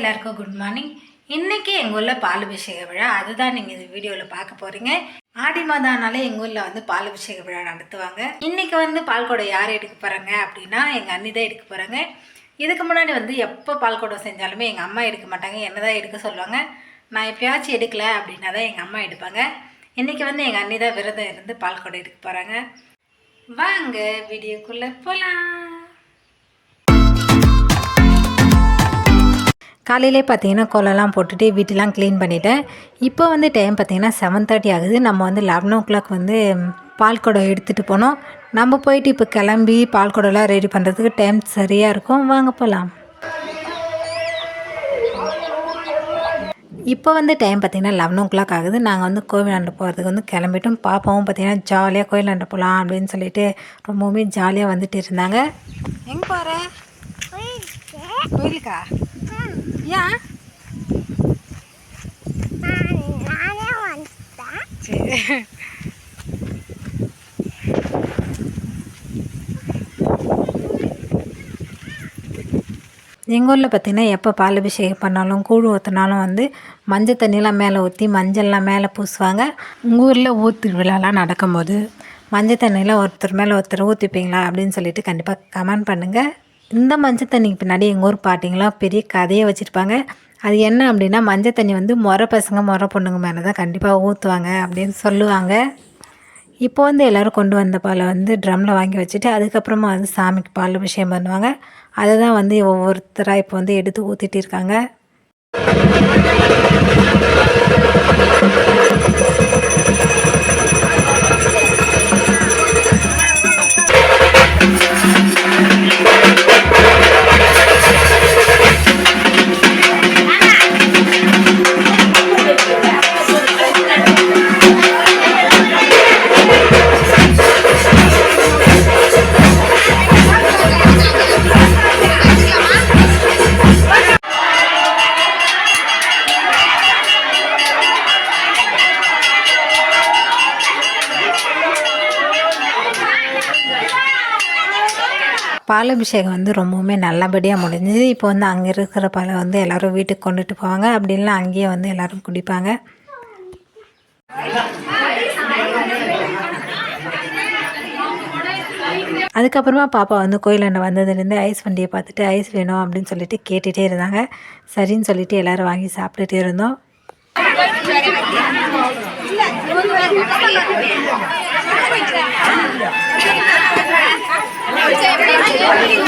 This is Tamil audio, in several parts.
எல்லாருக்கும் குட் மார்னிங். இன்றைக்கி எங்கள் ஊரில் பாலபிஷேக விழா, அதுதான் நீங்கள் இந்த வீடியோவில் பார்க்க போகிறீங்க. ஆடி மாதம்னாலே எங்கள் ஊரில் வந்து பாலபிஷேக விழா நடத்துவாங்க. இன்றைக்கி வந்து பால்குடம் யார் எடுக்க போகிறாங்க அப்படின்னா எங்கள் அண்ணி தான் எடுக்க போகிறாங்க. இதுக்கு முன்னாடி வந்து எப்போ பால்குடம் செஞ்சாலுமே எங்கள் அம்மா எடுக்க மாட்டாங்க, என்ன தான் எடுக்க சொல்லுவாங்க. நான் எப்பயாச்சும் எடுக்கலை அப்படின்னா தான் எங்கள் அம்மா எடுப்பாங்க. இன்றைக்கி வந்து எங்கள் அண்ணி தான் விரதம் இருந்து பால்குடம் எடுக்க போகிறாங்க. வாங்க வீடியோக்குள்ளே போகலாம். காலையிலே பார்த்தீங்கன்னா கோலம்லாம் போட்டுட்டு வீட்டெலாம் க்ளீன் பண்ணிவிட்டேன். இப்போ வந்து டைம் பார்த்திங்கன்னா 7:30 ஆகுது. நம்ம வந்து 11 o'clock வந்து பால்குடம் எடுத்துகிட்டு போனோம். நம்ம போயிட்டு இப்போ கிளம்பி பால்குடம்லாம் ரெடி பண்ணுறதுக்கு டைம் சரியாக இருக்கும். வாங்க போகலாம். இப்போ வந்து டைம் பார்த்திங்கன்னா 11 o'clock ஆகுது. நாங்கள் வந்து கோவிலாண்ட போகிறதுக்கு வந்து கிளம்பிட்டோம். பாப்பாவும் பார்த்திங்கன்னா ஜாலியாக கோயிலாண்ட போகலாம் அப்படின்னு சொல்லிட்டு ரொம்பவுமே ஜாலியாக வந்துட்டு இருந்தாங்க. எங்கே போகிற? கோயிலுக்கா? ஏன்? சரி. எங்கள் ஊரில் பார்த்திங்கன்னா எப்போ பாலபிஷேகம் பண்ணாலும் கூழ் ஊற்றினாலும் வந்து மஞ்சள் தண்ணியெலாம் மேலே ஊற்றி மஞ்சள்லாம் மேலே பூசுவாங்க. உங்கள் ஊரில் ஊற்று விழாலாம் நடக்கும்போது மஞ்சள் தண்ணியெலாம் ஒருத்தர் மேலே ஒருத்தர் ஊற்றிப்பீங்களா அப்படின்னு சொல்லிட்டு கண்டிப்பாக கமெண்ட் பண்ணுங்கள். இந்த மஞ்சள் தண்ணிக்கு பின்னாடி எங்கள் ஊர் பாட்டிங்களாம் பெரிய கதையை வச்சுருப்பாங்க. அது என்ன அப்படின்னா, மஞ்சள் தண்ணி வந்து முறை பசங்க முறை பொண்ணுங்க மேலே தான் கண்டிப்பாக ஊற்றுவாங்க அப்படின்னு சொல்லுவாங்க. இப்போ வந்து எல்லோரும் கொண்டு வந்த பாலை வந்து ட்ரம்மில் வாங்கி வச்சுட்டு அதுக்கப்புறமா வந்து சாமிக்கு பால் அபிஷேகம் பண்ணுவாங்க. அதை தான் வந்து ஒவ்வொருத்தராக இப்போ வந்து எடுத்து ஊற்றிட்டு இருக்காங்க. பாலபிஷேகம் வந்து ரொம்பவுமே நல்லபடியாக முடிஞ்சுது. இப்போ வந்து அங்கே இருக்கிற பாலை வந்து எல்லோரும் வீட்டுக்கு கொண்டுட்டு போவாங்க. அப்படின்லாம் அங்கேயே வந்து எல்லோரும் குடிப்பாங்க. அதுக்கப்புறமா பாப்பா வந்து கோயிலாண்ட வந்ததுலேருந்து ஐஸ் வண்டியை பார்த்துட்டு ஐஸ் வேணும் அப்படின்னு சொல்லிட்டு கேட்டுகிட்டே இருந்தாங்க. சரின்னு சொல்லிட்டு எல்லோரும் வாங்கி சாப்பிட்டுட்டே இருந்தோம்.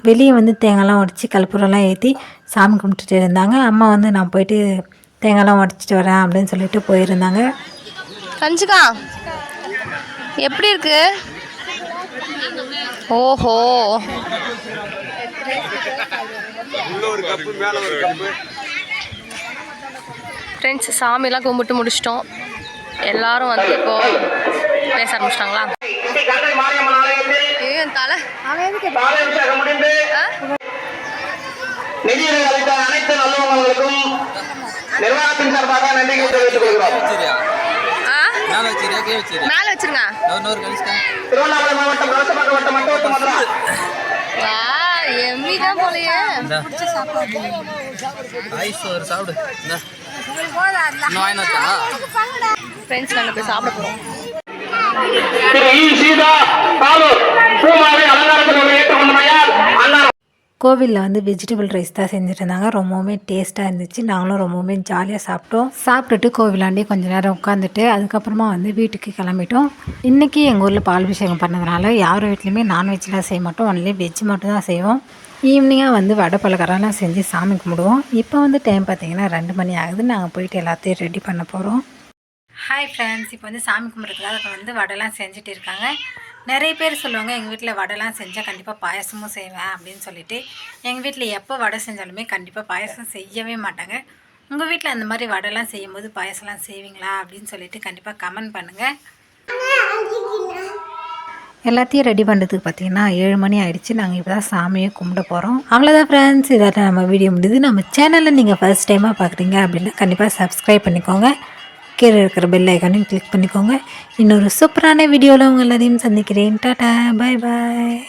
வெளியே வந்து தேங்காய்லாம் உடச்சி கற்பூரம்லாம் ஏற்றி சாமி கும்பிட்டுட்டு இருந்தாங்க. அம்மா வந்து நான் போயிட்டு தேங்காய்லாம் உடச்சிட்டு வரேன் அப்படின்னு சொல்லிட்டு போயிருந்தாங்க. கஞ்சிக்கா எப்படி இருக்கு? ஓஹோ, ஃப்ரெண்ட்ஸ் சாமியெல்லாம் கும்பிட்டு முடிச்சிட்டோம். எல்லாரும் வந்து இப்போ பேச ஆரம்பிச்சிட்டாங்களா? அனைத்து நல்லவங்களுக்கும் நிர்வாகத்தின் சார்பாக நன்றிகளை தெரிவித்துக் கொள்கிறோம். மேல வச்சிருங்க. திருவண்ணாமலை மாவட்டம் கலசபாக்கம் வட்டம் மட்டவட்ட மதுரா எம்மிதான் போலையே. ஃப்ரெண்ட்ஸ் நாங்கள் போய் சாப்பிட போகிறோம். கோவிலில் வந்து வெஜிடபிள் ரைஸ் தான் செஞ்சுட்டு இருந்தாங்க. ரொம்பவுமே டேஸ்ட்டாக இருந்துச்சு. நாங்களும் ரொம்பவுமே ஜாலியாக சாப்பிட்டோம். சாப்பிட்டுட்டு கோவிலாண்டே கொஞ்சம் நேரம் உட்காந்துட்டு அதுக்கப்புறமா வந்து வீட்டுக்கு கிளம்பிட்டோம். இன்றைக்கி எங்கள் ஊரில் பாலபிஷேகம் பண்ணதுனால யார் வீட்லேயுமே நான்வெஜ்லாம் செய்ய மாட்டோம், ஒன்லி வெஜ் மட்டும் தான் செய்வோம். ஈவினிங்காக வந்து வடை பலகாரம்லாம் செஞ்சு சாமி கும்பிடுவோம். இப்போ வந்து டைம் பார்த்திங்கன்னா 2 மணி ஆகுது. நாங்கள் போயிட்டு எல்லாத்தையும் ரெடி பண்ண போகிறோம். ஹாய் ஃப்ரெண்ட்ஸ், இப்போ வந்து சாமி கும்பிட்றதுக்காக வந்து வடைலாம் செஞ்சுட்டு இருக்காங்க. நிறைய பேர் சொல்லுவாங்க எங்கள் வீட்டில் வடைலாம் செஞ்சால் கண்டிப்பாக பாயசமும் செய்வேன் அப்படின்னு சொல்லிட்டு. எங்கள் வீட்டில் எப்போ வடை செஞ்சாலுமே கண்டிப்பாக பாயசம் செய்யவே மாட்டாங்க. உங்கள் வீட்டில் அந்த மாதிரி வடைலாம் செய்யும்போது பாயசம்லாம் செய்வீங்களா அப்படின்னு சொல்லிட்டு கண்டிப்பாக கமெண்ட் பண்ணுங்கள். எல்லாத்தையும் ரெடி பண்ணுறதுக்கு பார்த்திங்கன்னா 7 மணி ஆகிடுச்சு. நாங்கள் இப்போ தான் சாமியை கும்பிட போகிறோம். அவ்வளோதான் ஃப்ரெண்ட்ஸ், இதாட்ட நம்ம வீடியோ முடியுது. நம்ம சேனலில் நீங்கள் ஃபர்ஸ்ட் டைமாக பார்க்குறீங்க அப்படின்னா கண்டிப்பாக சப்ஸ்கிரைப் பண்ணிக்கோங்க. கீழே இருக்கிற பெல் ஐக்கானையும் கிளிக் பண்ணிக்கோங்க. இன்னொரு சூப்பரான வீடியோவில் உங்கள் எல்லாரையும் சந்திக்கிறேன். டாடா, பாய் பாய்.